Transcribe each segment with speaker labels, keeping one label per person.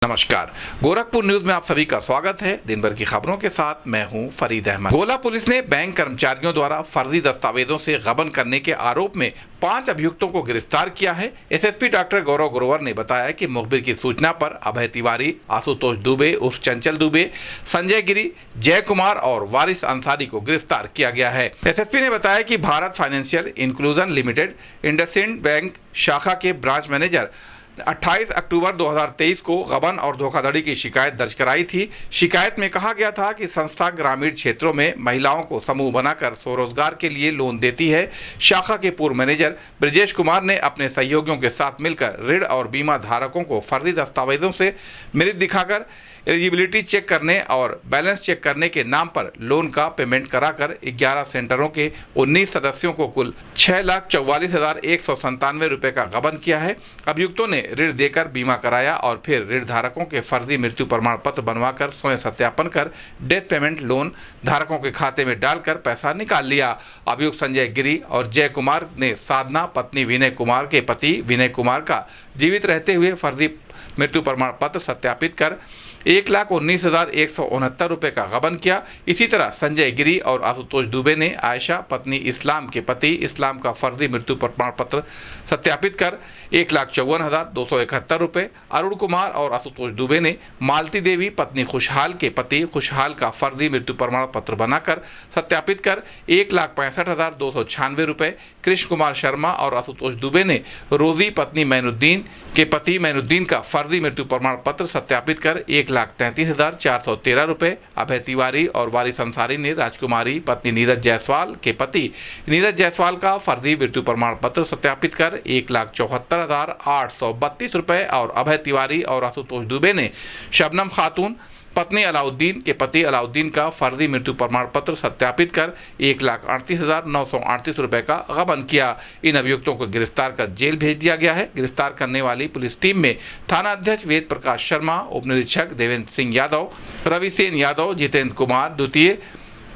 Speaker 1: नमस्कार, गोरखपुर न्यूज में आप सभी का स्वागत है। दिन भर की खबरों के साथ मैं हूं फरीद अहमद। गोला पुलिस ने बैंक कर्मचारियों द्वारा फर्जी दस्तावेजों से गबन करने के आरोप में 5 अभियुक्तों को गिरफ्तार किया है। एसएसपी डॉक्टर गौरव ग्रोवर ने बताया कि मुखबिर की सूचना पर अभय तिवारी, आशुतोष दुबे उर्फ चंचल दुबे, संजय गिरी, जय कुमार और वारिस अंसारी को गिरफ्तार किया गया है। एसएसपी ने बताया कि Bharat financial inclusion limited IndusInd bank शाखा के ब्रांच मैनेजर 28 अक्टूबर 2023 को गबन और धोखाधड़ी की शिकायत दर्ज कराई थी। शिकायत में कहा गया था कि संस्था ग्रामीण क्षेत्रों में महिलाओं को समूह बनाकर स्वरोजगार के लिए लोन देती है। शाखा के पूर्व मैनेजर ब्रजेश कुमार ने अपने सहयोगियों के साथ मिलकर ऋण और बीमा धारकों को फर्जी दस्तावेजों से मृत दिखाकर एलिजिबिलिटी चेक करने और बैलेंस चेक करने के नाम पर लोन का पेमेंट कराकर 11 सेंटरों के 19 सदस्यों को कुल 6,44,197 रुपए का गबन किया है। अभियुक्तों ने ऋण देकर बीमा कराया और फिर ऋण धारकों के फर्जी मृत्यु प्रमाण पत्र बनवाकर स्वयं सत्यापन कर डेथ पेमेंट लोन धारकों के खाते में डालकर पैसा निकाल लिया। अभियुक्त संजय गिरी और जय कुमार ने साधना पत्नी विनय कुमार के पति विनय कुमार का जीवित रहते हुए फर्जी मृत्यु प्रमाण पत्र सत्यापित कर 1,19,169 रुपए का गबन किया। इसी तरह संजय गिरी और आशुतोष दुबे ने आयशा पत्नी इस्लाम के पति इस्लाम का फर्जी मृत्यु प्रमाण पत्र सत्यापित कर 1,54,271 रुपए, अरुण कुमार और आशुतोष दुबे ने मालती देवी पत्नी खुशहाल के पति खुशहाल का फर्जी मृत्यु प्रमाण पत्र बनाकर सत्यापित कर 1,65,296 रुपए, कृष्ण कुमार शर्मा और आशुतोष दुबे ने रोजी पत्नी मैनुद्दीन के पति मैनुद्दीन का फर्जी मृत्यु प्रमाण पत्र सत्यापित कर 1,33,413 रुपए, अभय तिवारी और वारिस अंसारी ने राजकुमारी पत्नी नीरज जायसवाल के पति नीरज जायसवाल का फर्जी मृत्यु प्रमाण पत्र सत्यापित कर 1,74,832 रुपए और अभय तिवारी और आशुतोष दुबे ने शबनम खातून पत्नी अलाउद्दीन के पति अलाउद्दीन का फर्जी मृत्यु प्रमाण पत्र सत्यापित कर 1,38,938 रुपए का गबन किया। इन अभियुक्तों को गिरफ्तार कर जेल भेज दिया गया है। गिरफ्तार करने वाली पुलिस टीम में थाना अध्यक्ष वेद प्रकाश शर्मा, उप निरीक्षक देवेंद्र सिंह यादव, रविसेन यादव, जितेंद्र कुमार द्वितीय,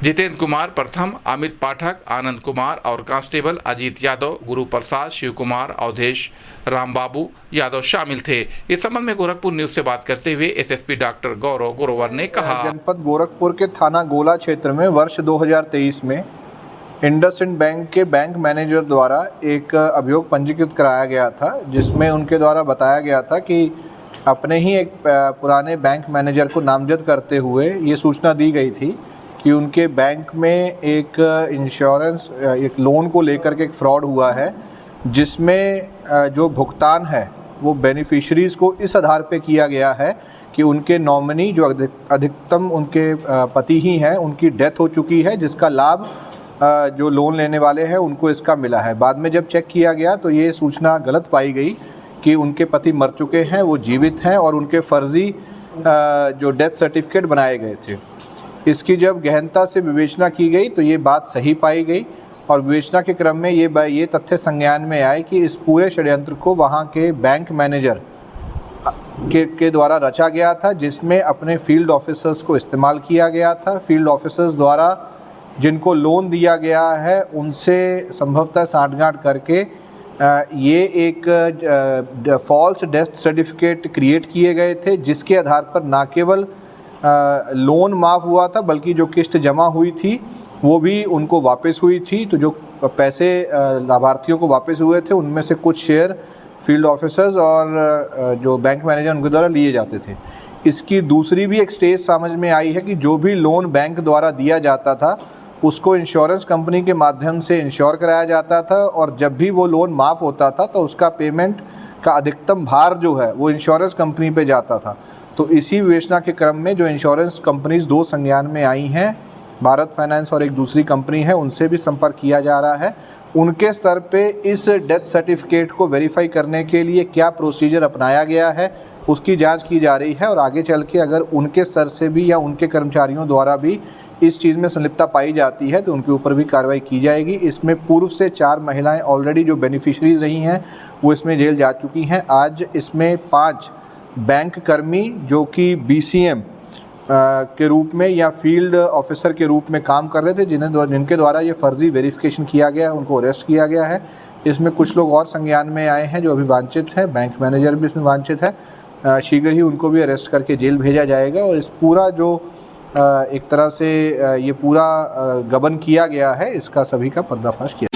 Speaker 1: जितेंद्र कुमार प्रथम, अमित पाठक, आनंद कुमार और कांस्टेबल अजीत यादव, गुरु प्रसाद, शिव कुमार, अवधेश रामबाबू यादव शामिल थे। इस संबंध में गोरखपुर न्यूज से बात करते हुए एसएसपी डॉक्टर गौरव ग्रोवर ने कहा,
Speaker 2: जनपद गोरखपुर के थाना गोला क्षेत्र में वर्ष 2023 में इंडसइंड बैंक के बैंक मैनेजर द्वारा एक अभियोग पंजीकृत कराया गया था, जिसमें उनके द्वारा बताया गया था कि अपने ही एक पुराने बैंक मैनेजर को नामजद करते हुए ये सूचना दी गई थी कि उनके बैंक में एक इंश्योरेंस एक लोन को लेकर के एक फ्रॉड हुआ है, जिसमें जो भुगतान है वो बेनिफिशरीज़ को इस आधार पे किया गया है कि उनके नॉमिनी जो अधिकतम उनके पति ही हैं, उनकी डेथ हो चुकी है, जिसका लाभ जो लोन लेने वाले हैं उनको इसका मिला है। बाद में जब चेक किया गया तो ये सूचना गलत पाई गई कि उनके पति मर चुके हैं, वो जीवित हैं और उनके फर्जी जो डेथ सर्टिफिकेट बनाए गए थे। इसकी जब गहनता से विवेचना की गई तो ये बात सही पाई गई और विवेचना के क्रम में ये तथ्य संज्ञान में आए कि इस पूरे षड्यंत्र को वहाँ के बैंक मैनेजर के द्वारा रचा गया था, जिसमें अपने फील्ड ऑफिसर्स को इस्तेमाल किया गया था। फील्ड ऑफिसर्स द्वारा जिनको लोन दिया गया है उनसे संभवतः साठगांठ करके ये एक फॉल्स डेथ सर्टिफिकेट क्रिएट किए गए थे, जिसके आधार पर ना केवल लोन माफ़ हुआ था बल्कि जो किस्त जमा हुई थी वो भी उनको वापस हुई थी। तो जो पैसे लाभार्थियों को वापस हुए थे उनमें से कुछ शेयर फील्ड ऑफिसर्स और जो बैंक मैनेजर उनके द्वारा लिए जाते थे। इसकी दूसरी भी एक स्टेज समझ में आई है कि जो भी लोन बैंक द्वारा दिया जाता था उसको इंश्योरेंस कंपनी के माध्यम से इंश्योर कराया जाता था और जब भी वो लोन माफ़ होता था तो उसका पेमेंट का अधिकतम भार जो है वो इंश्योरेंस कंपनी पे जाता था। तो इसी विवेचना के क्रम में जो इंश्योरेंस कंपनीज 2 संज्ञान में आई हैं, भारत फाइनेंस और एक दूसरी कंपनी है, उनसे भी संपर्क किया जा रहा है। उनके स्तर पे इस डेथ सर्टिफिकेट को वेरीफाई करने के लिए क्या प्रोसीजर अपनाया गया है उसकी जांच की जा रही है और आगे चल के अगर उनके स्तर से भी या उनके कर्मचारियों द्वारा भी इस चीज़ में संलिप्तता पाई जाती है तो उनके ऊपर भी कार्रवाई की जाएगी। इसमें पूर्व से 4 महिलाएं ऑलरेडी जो बेनिफिशरीज रही हैं वो इसमें जेल जा चुकी हैं। आज इसमें 5 बैंक कर्मी जो कि BCM के रूप में या फील्ड ऑफिसर के रूप में काम कर रहे थे, जिनके द्वारा ये फर्जी वेरिफिकेशन किया गया है, उनको अरेस्ट किया गया है। इसमें कुछ लोग और संज्ञान में आए हैं जो अभी वांछित हैं, बैंक मैनेजर भी इसमें वांछित है शीघ्र ही उनको भी अरेस्ट करके जेल भेजा जाएगा और इस पूरा जो एक तरह से ये पूरा गबन किया गया है इसका सभी का पर्दाफाश किया